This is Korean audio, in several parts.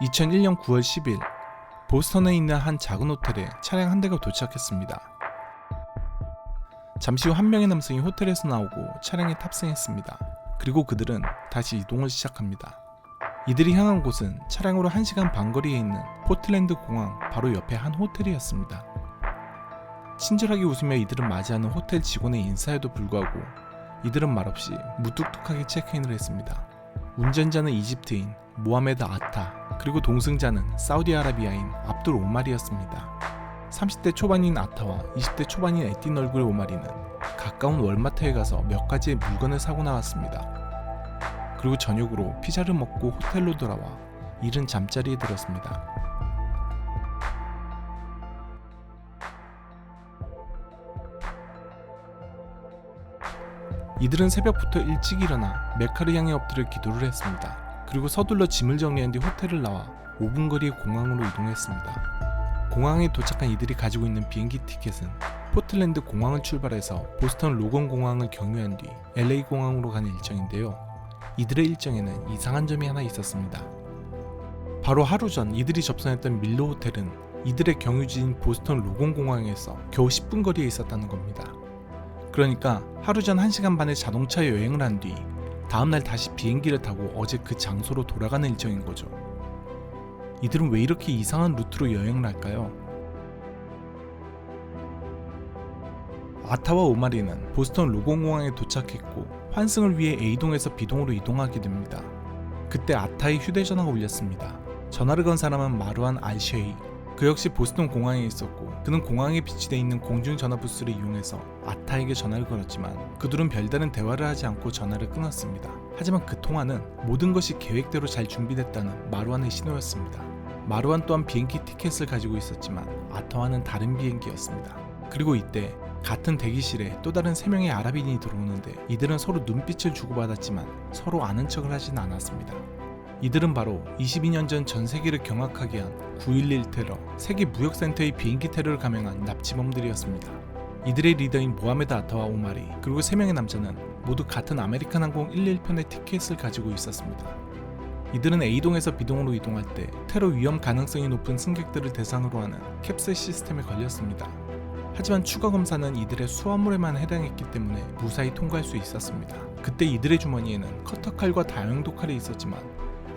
2001년 9월 10일 보스턴에 있는 한 작은 호텔에 차량 한 대가 도착했습니다. 잠시 후 한 명의 남성이 호텔에서 나오고 차량에 탑승했습니다. 그리고 그들은 다시 이동을 시작합니다. 이들이 향한 곳은 차량으로 1시간 반 거리에 있는 포틀랜드 공항 바로 옆에 한 호텔이었습니다. 친절하게 웃으며 이들을 맞이하는 호텔 직원의 인사에도 불구하고 이들은 말없이 무뚝뚝하게 체크인을 했습니다. 운전자는 이집트인 모하메드 아타, 그리고 동승자는 사우디아라비아인 압둘 오마리였습니다. 30대 초반인 아타와 20대 초반인 에틴 얼굴의 오마리는 가까운 월마트에 가서 몇 가지의 물건을 사고 나왔습니다. 그리고 저녁으로 피자를 먹고 호텔로 돌아와 이른 잠자리에 들었습니다. 이들은 새벽부터 일찍 일어나 메카를 향해 엎드려 기도를 했습니다. 그리고 서둘러 짐을 정리한 뒤 호텔을 나와 5분 거리의 공항으로 이동했습니다. 공항에 도착한 이들이 가지고 있는 비행기 티켓은 포틀랜드 공항을 출발해서 보스턴 로건 공항을 경유한 뒤 LA 공항으로 가는 일정인데요. 이들의 일정에는 이상한 점이 하나 있었습니다. 바로 하루 전 이들이 접선했던 밀러 호텔은 이들의 경유지인 보스턴 로건 공항에서 겨우 10분 거리에 있었다는 겁니다. 그러니까 하루 전 1시간 반의 자동차 여행을 한 뒤 다음날 다시 비행기를 타고 어제 그 장소로 돌아가는 일정인 거죠. 이들은 왜 이렇게 이상한 루트로 여행을 할까요? 아타와 오마리는 보스턴 로건 공항에 도착했고 환승을 위해 A동에서 B동으로 이동하게 됩니다. 그때 아타의 휴대전화가 울렸습니다. 전화를 건 사람은 마루안 알쉐이. 그 역시 보스턴 공항에 있었고 그는 공항에 비치되어 있는 공중전화 부스를 이용해서 아타에게 전화를 걸었지만 그들은 별다른 대화를 하지 않고 전화를 끊었습니다. 하지만 그 통화는 모든 것이 계획대로 잘 준비됐다는 마루안의 신호였습니다. 마루안 또한 비행기 티켓을 가지고 있었지만 아타와는 다른 비행기였습니다. 그리고 이때 같은 대기실에 또 다른 3명의 아랍인이 들어오는데 이들은 서로 눈빛을 주고받았지만 서로 아는 척을 하진 않았습니다. 이들은 바로 22년 전 전 세계를 경악하게 한 9.11 테러, 세계 무역센터의 비행기 테러를 감행한 납치범들이었습니다. 이들의 리더인 모하메드 아타와 오마리, 그리고 3명의 남자는 모두 같은 아메리칸 항공 11편의 티켓을 가지고 있었습니다. 이들은 A동에서 B동으로 이동할 때 테러 위험 가능성이 높은 승객들을 대상으로 하는 캡슐 시스템에 걸렸습니다. 하지만 추가 검사는 이들의 수화물에만 해당했기 때문에 무사히 통과할 수 있었습니다. 그때 이들의 주머니에는 커터칼과 다용도 칼이 있었지만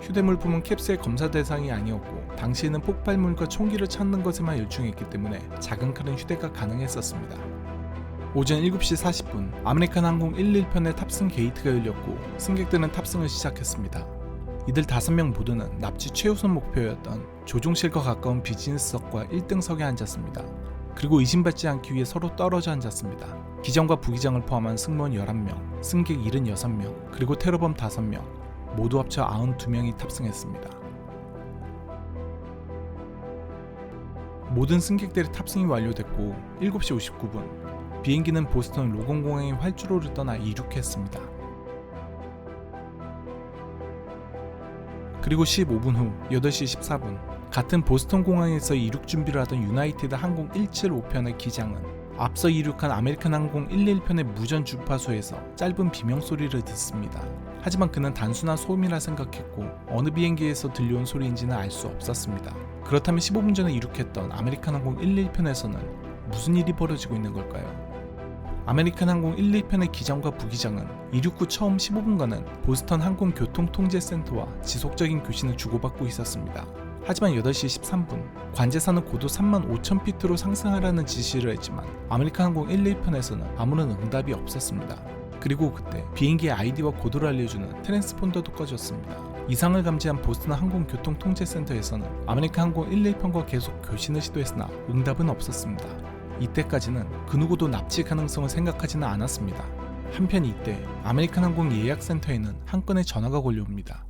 휴대물품은 캡슐의 검사 대상이 아니었고 당시에는 폭발물과 총기를 찾는 것에만 열중했기 때문에 작은 칼은 휴대가 가능했었습니다. 오전 7시 40분 아메리칸 항공 11편의 탑승 게이트가 열렸고 승객들은 탑승을 시작했습니다. 이들 5명 모두는 납치 최우선 목표였던 조종실과 가까운 비즈니스석과 1등석에 앉았습니다. 그리고 의심받지 않기 위해 서로 떨어져 앉았습니다. 기장과 부기장을 포함한 승무원 11명, 승객 76명, 그리고 테러범 5명, 모두 합쳐 92명이 탑승했습니다. 모든 승객들의 탑승이 완료됐고 7시 59분 비행기는 보스턴 로건 공항의 활주로를 떠나 이륙했습니다. 그리고 15분 후 8시 14분 같은 보스턴 공항에서 이륙 준비를 하던 유나이티드 항공 175편의 기장은 앞서 이륙한 아메리칸 항공 11편의 무전 주파수에서 짧은 비명소리를 듣습니다. 하지만 그는 단순한 소음이라 생각했고 어느 비행기에서 들려온 소리인지는 알 수 없었습니다. 그렇다면 15분 전에 이륙했던 아메리칸 항공 11편에서는 무슨 일이 벌어지고 있는 걸까요? 아메리칸 항공 11편의 기장과 부기장은 이륙 후 처음 15분간은 보스턴 항공교통통제센터와 지속적인 교신을 주고받고 있었습니다. 하지만 8시 13분 관제사는 고도 35,000피트로 상승하라는 지시를 했지만 아메리칸 항공 11편에서는 아무런 응답이 없었습니다. 그리고 그때 비행기의 아이디와 고도를 알려주는 트랜스폰더도 꺼졌습니다. 이상을 감지한 보스턴 항공교통통제센터에서는 아메리칸 항공 11편과 계속 교신을 시도했으나 응답은 없었습니다. 이때까지는 그 누구도 납치 가능성을 생각하지는 않았습니다. 한편 이때 아메리칸 항공 예약센터에는 한 건의 전화가 걸려옵니다.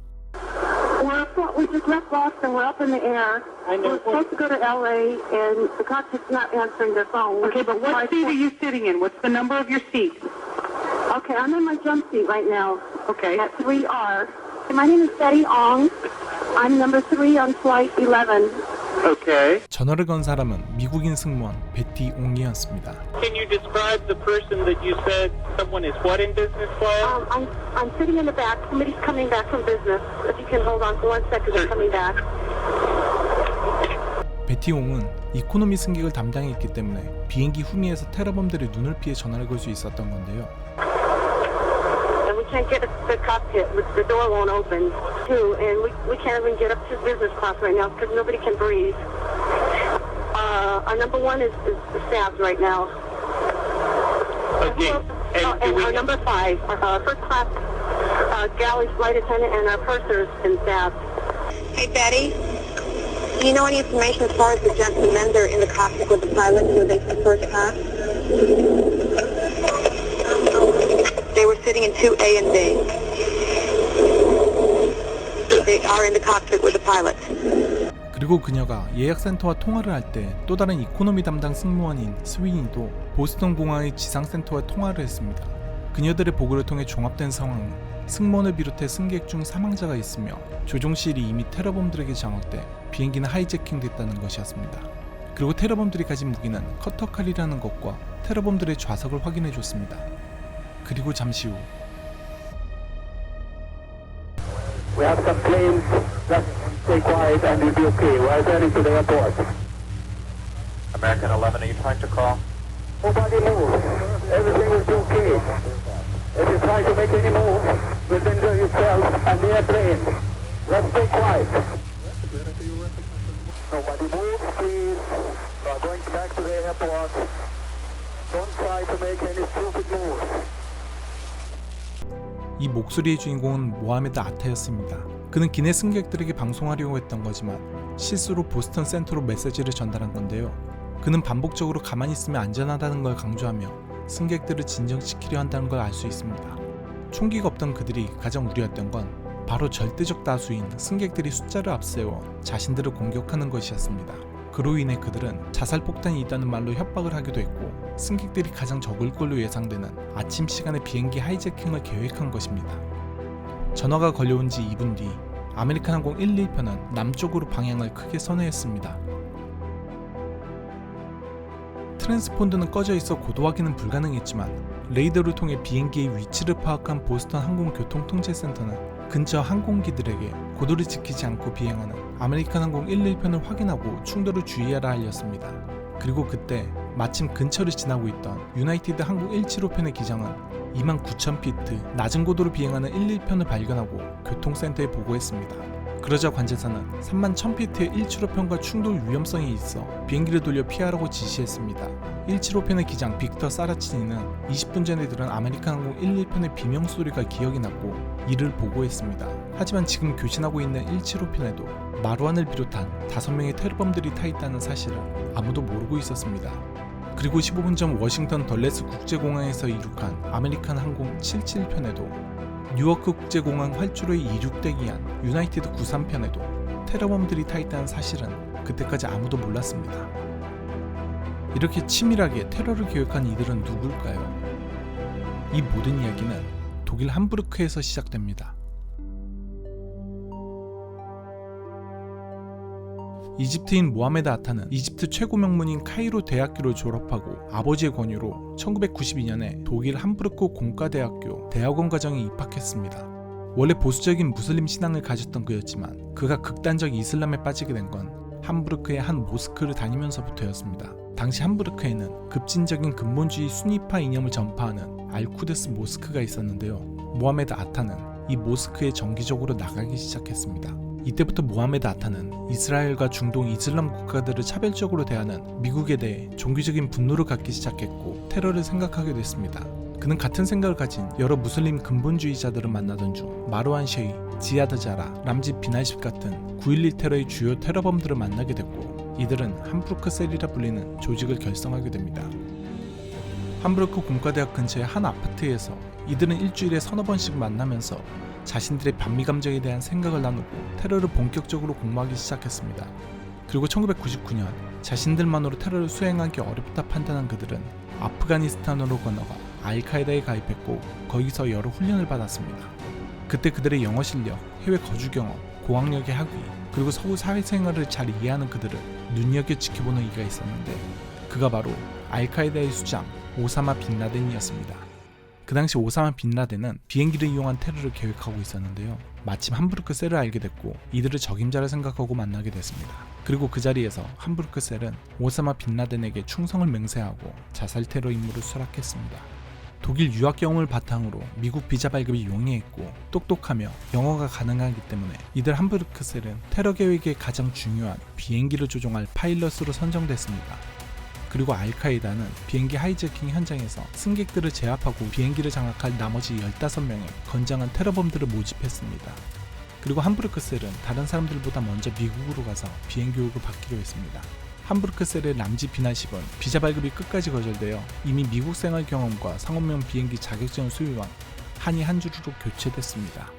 We just left Boston. We're up in the air. We're supposed to go to LA, and the cockpit's not answering their phone. Okay, but what seat are you sitting in? What's the number of your seat? Okay, I'm in my jump seat right now. Okay. At 3R. My name is Betty Ong. I'm number 3 on flight 11. Okay. 전화를 건 사람은 미국인 승무원 베티 옹이었습니다. Can you describe the person that you said someone is what in business class? I'm sitting in the back. Somebody's coming back from business. If you can hold on for 1 second, they're coming back. 베티옹은 이코노미 승객을 담당했기 때문에 비행기 후미에서 테러범들의 눈을 피해 전화를 걸 수 있었던 건데요. And we can't get to the cockpit. The door won't open, too. And we can't even get up to business class right now because nobody can breathe. Our number one is stabbed right now. Okay. And our number five, first class galley flight attendant and our purser's been stabbed. Hey, Betty. Do you know any information as far as the gentlemen that are in the cockpit with the pilot who they said first class? They were sitting in 2A and B. They are in the cockpit with the pilot. 그리고 그녀가 예약센터와 통화를 할 때 또 다른 이코노미 담당 승무원인 스위니도 보스턴 공항의 지상센터와 통화를 했습니다. 그녀들의 보고를 통해 종합된 상황은 승무원을 비롯해 승객 중 사망자가 있으며 조종실이 이미 테러범들에게 장악돼 비행기는 하이제킹됐다는 것이었습니다. 그리고 테러범들이 가진 무기는 커터칼이라는 것과 테러범들의 좌석을 확인해줬습니다. 그리고 잠시 후 We have some planes. Just stay quiet and we'll be okay. We're heading to the airport. American 11, are you trying to call? Nobody move. Everything is okay. If you try to make any move, you'll injure yourself and the airplane. Let's stay quiet. Nobody move, please. We're going back to the airport. Don't try to make any stupid moves. 이 목소리의 주인공은 모하메드 아타였습니다. 그는 기내 승객들에게 방송하려고 했던 거지만 실수로 보스턴 센터로 메시지를 전달한 건데요. 그는 반복적으로 가만히 있으면 안전하다는 걸 강조하며 승객들을 진정시키려 한다는 걸 알 수 있습니다. 총기가 없던 그들이 가장 우려했던 건 바로 절대적 다수인 승객들이 숫자를 앞세워 자신들을 공격하는 것이었습니다. 그로 인해 그들은 자살폭탄이 있다는 말로 협박을 하기도 했고 승객들이 가장 적을 걸로 예상되는 아침 시간에 비행기 하이제킹을 계획한 것입니다. 전화가 걸려온 지 2분 뒤 아메리칸 항공 118편은 남쪽으로 방향을 크게 선회했습니다. 트랜스폰더는 꺼져 있어 고도 확인은 불가능했지만 레이더를 통해 비행기의 위치를 파악한 보스턴 항공교통통제센터는 근처 항공기들에게 고도를 지키지 않고 비행하는 아메리칸 항공 118편을 확인하고 충돌을 주의하라 알렸습니다. 그리고 그때 마침 근처를 지나고 있던 유나이티드 항공 175편의 기장은 29,000피트 낮은 고도로 비행하는 118편을 발견하고 교통센터에 보고했습니다. 그러자 관제사는 31,000피트의 175편과 충돌 위험성이 있어 비행기를 돌려 피하라고 지시했습니다. 175편의 기장 빅터 사라치니는 20분 전에 들은 아메리칸 항공 118편의 비명소리가 기억이 났고 이를 보고했습니다. 하지만 지금 교신하고 있는 175편에도 마루안을 비롯한 5명의 테러범들이 타있다는 사실을 아무도 모르고 있었습니다. 그리고 15분 전 워싱턴 덜레스 국제공항에서 이륙한 아메리칸 항공 771편에도 뉴워크 국제공항 활주로에 이륙대기한 유나이티드 93편에도 테러범들이 타있다는 사실은 그때까지 아무도 몰랐습니다. 이렇게 치밀하게 테러를 계획한 이들은 누굴까요? 이 모든 이야기는 독일 함부르크에서 시작됩니다. 이집트인 모하메드 아타는 이집트 최고 명문인 카이로 대학교를 졸업하고 아버지의 권유로 1992년에 독일 함부르크 공과대학교 대학원 과정에 입학했습니다. 원래 보수적인 무슬림 신앙을 가졌던 그였지만 그가 극단적 이슬람에 빠지게 된 건 함부르크의 한 모스크를 다니면서부터였습니다. 당시 함부르크에는 급진적인 근본주의 수니파 이념을 전파하는 알쿠데스 모스크가 있었는데요. 모하메드 아타는 이 모스크에 정기적으로 나가기 시작했습니다. 이때부터 모하메드 아타는 이스라엘과 중동 이슬람 국가들을 차별적으로 대하는 미국에 대해 종교적인 분노를 갖기 시작했고 테러를 생각하게 됐습니다. 그는 같은 생각을 가진 여러 무슬림 근본주의자들을 만나던 중 마르완 셰이, 지하드 자라, 람지 비날십 같은 9.11 테러의 주요 테러범들을 만나게 됐고 이들은 함부르크 셀이라 불리는 조직을 결성하게 됩니다. 함부르크 공과대학 근처의 한 아파트에서 이들은 일주일에 서너 번씩 만나면서 자신들의 반미 감정에 대한 생각을 나누고 테러를 본격적으로 공모하기 시작했습니다. 그리고 1999년 자신들만으로 테러를 수행하기 어렵다 판단한 그들은 아프가니스탄으로 건너가 알카에다에 가입했고 거기서 여러 훈련을 받았습니다. 그때 그들의 영어 실력, 해외 거주 경험, 고학력의 학위, 그리고 서구 사회생활을 잘 이해하는 그들을 눈여겨 지켜보는 이가 있었는데 그가 바로 알카에다의 수장 오사마 빈라덴이었습니다. 그 당시 오사마 빈 라덴은 비행기를 이용한 테러를 계획하고 있었는데요. 마침 함부르크 셀을 알게 됐고 이들을 적임자라 생각하고 만나게 됐습니다. 그리고 그 자리에서 함부르크 셀은 오사마 빈 라덴에게 충성을 맹세하고 자살 테러 임무를 수락했습니다. 독일 유학 경험을 바탕으로 미국 비자 발급이 용이했고 똑똑하며 영어가 가능하기 때문에 이들 함부르크 셀은 테러 계획의 가장 중요한 비행기를 조종할 파일럿으로 선정됐습니다. 그리고 알카에다는 비행기 하이제킹 현장에서 승객들을 제압하고 비행기를 장악할 나머지 15명의 건장한 테러범들을 모집했습니다. 그리고 함부르크 셀은 다른 사람들보다 먼저 미국으로 가서 비행 교육을 받기로 했습니다. 함부르크 셀의 남지 비나십은 비자 발급이 끝까지 거절되어 이미 미국 생활 경험과 상업용 비행기 자격증을 소유한 한이 한 줄로 교체됐습니다.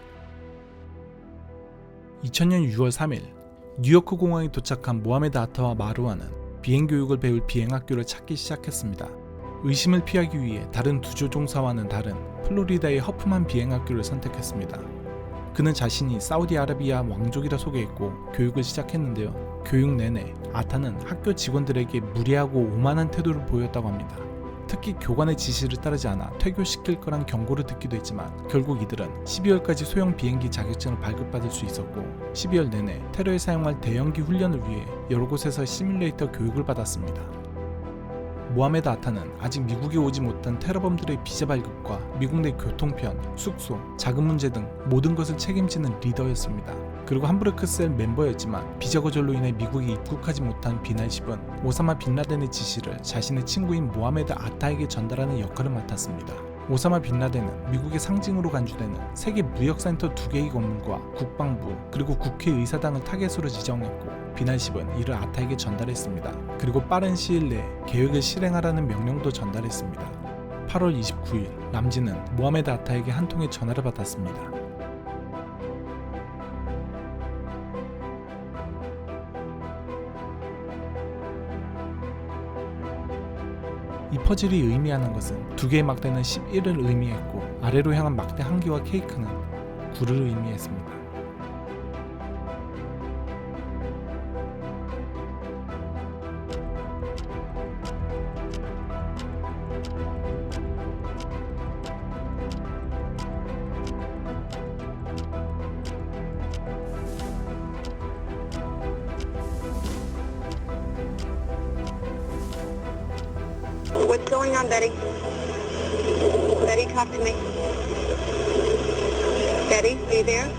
2000년 6월 3일 뉴요크 공항에 도착한 모하메드 아타와 마루아는 비행 교육을 배울 비행학교를 찾기 시작했습니다. 의심을 피하기 위해 다른 두 조종사와는 다른 플로리다의 허프만 비행학교를 선택했습니다. 그는 자신이 사우디아라비아 왕족이라 소개했고 교육을 시작했는데요. 교육 내내 아타는 학교 직원들에게 무례하고 오만한 태도를 보였다고 합니다. 특히 교관의 지시를 따르지 않아 퇴교시킬 거란 경고를 듣기도 했지만 결국 이들은 12월까지 소형 비행기 자격증을 발급받을 수 있었고 12월 내내 테러에 사용할 대형기 훈련을 위해 여러 곳에서 시뮬레이터 교육을 받았습니다. 모하메드 아타는 아직 미국에 오지 못한 테러범들의 비자 발급과 미국 내 교통편, 숙소, 자금 문제 등 모든 것을 책임지는 리더였습니다. 그리고 함부르크 셀 멤버였지만 비자 거절로 인해 미국에 입국하지 못한 비날십은 오사마 빈 라덴의 지시를 자신의 친구인 모하메드 아타에게 전달하는 역할을 맡았습니다. 오사마 빈 라덴은 미국의 상징으로 간주되는 세계 무역센터 2개의 건물과 국방부 그리고 국회의사당을 타겟으로 지정했고 비날십은 이를 아타에게 전달했습니다. 그리고 빠른 시일 내에 계획을 실행하라는 명령도 전달했습니다. 8월 29일 남지는 모하메드 아타에게 한 통의 전화를 받았습니다. 이 퍼즐이 의미하는 것은 두 개의 막대는 11을 의미했고 아래로 향한 막대 한 개와 케이크는 9를 의미했습니다. What's going on, Betty? Betty, talk to me. Betty, are you there?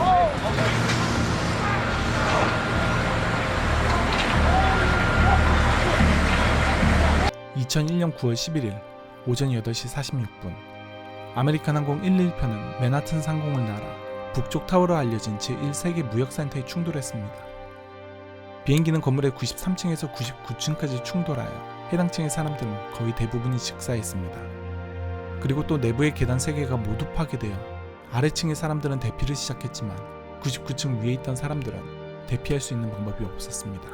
Oh, 2001년 9월 11일 오전 8시 46분 아메리칸 항공 111편은 맨하튼 상공을 날아 북쪽 타워로 알려진 제1세계 무역센터에 충돌했습니다. 비행기는 건물의 93층에서 99층까지 충돌하여 해당 층의 사람들은 거의 대부분이 즉사했습니다. 그리고 또 내부의 계단 3개가 모두 파괴되어 아래층의 사람들은 대피를 시작했지만 99층 위에 있던 사람들은 대피할 수 있는 방법이 없었습니다.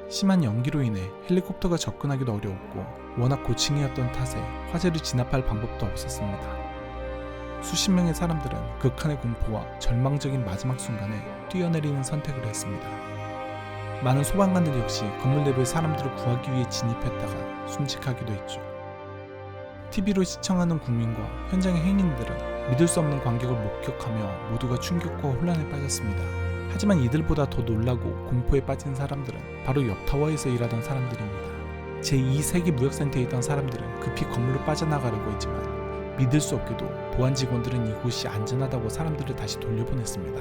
심한 연기로 인해 헬리콥터가 접근하기도 어려웠고 워낙 고층이었던 탓에 화재를 진압할 방법도 없었습니다. 수십 명의 사람들은 극한의 공포와 절망적인 마지막 순간에 뛰어내리는 선택을 했습니다. 많은 소방관들 역시 건물 내부의 사람들을 구하기 위해 진입했다가 순직하기도 했죠. TV로 시청하는 국민과 현장의 행인들은 믿을 수 없는 광경을 목격하며 모두가 충격과 혼란에 빠졌습니다. 하지만 이들보다 더 놀라고 공포에 빠진 사람들은 바로 옆 타워에서 일하던 사람들입니다. 제2세계 무역센터에 있던 사람들은 급히 건물로 빠져나가려고 했지만 믿을 수 없게도 보안 직원들은 이곳이 안전하다고 사람들을 다시 돌려보냈습니다.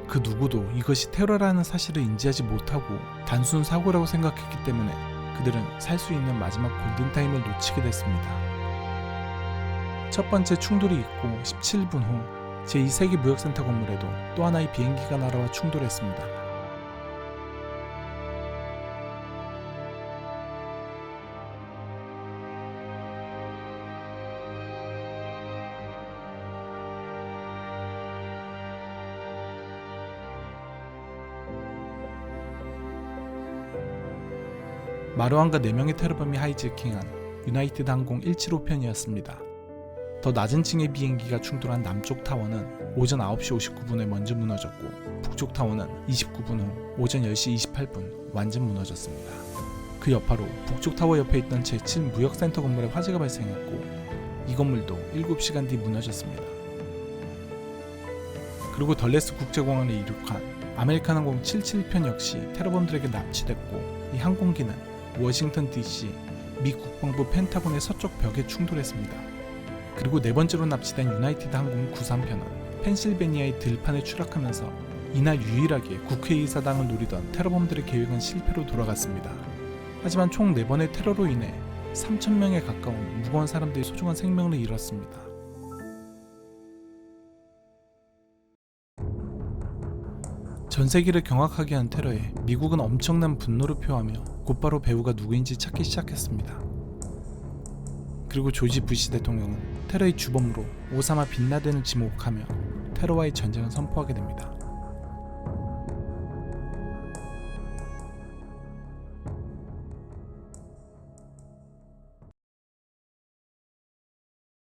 그 누구도 이것이 테러라는 사실을 인지하지 못하고 단순 사고라고 생각했기 때문에 그들은 살 수 있는 마지막 골든타임을 놓치게 됐습니다. 첫 번째 충돌이 있고 17분 후 제2세계 무역센터 건물에도 또 하나의 비행기가 날아와 충돌했습니다. 마루안과 4명의 테러범이 하이제킹한 유나이티드 항공 175편이었습니다. 더 낮은 층의 비행기가 충돌한 남쪽 타워는 오전 9시 59분에 먼저 무너졌고 북쪽 타워는 29분 후 오전 10시 28분 완전 무너졌습니다. 그 여파로 북쪽 타워 옆에 있던 제7 무역센터 건물에 화재가 발생했고 이 건물도 7시간 뒤 무너졌습니다. 그리고 덜레스 국제공항을 이륙한 아메리칸 항공 77편 역시 테러범들에게 납치됐고 이 항공기는 워싱턴 DC 미 국방부 펜타곤의 서쪽 벽에 충돌했습니다. 그리고 네 번째로 납치된 유나이티드 항공 93편은 펜실베니아의 들판에 추락하면서 이날 유일하게 국회의사당을 노리던 테러범들의 계획은 실패로 돌아갔습니다. 하지만 총 4번의 테러로 인해 3,000명에 가까운 무고한 사람들이 소중한 생명을 잃었습니다. 전 세계를 경악하게 한 테러에 미국은 엄청난 분노를 표하며 곧바로 배우가 누구인지 찾기 시작했습니다. 그리고 조지 부시 대통령은 테러의 주범으로 오사마 빈라덴을 지목하며 테러와의 전쟁을 선포하게 됩니다.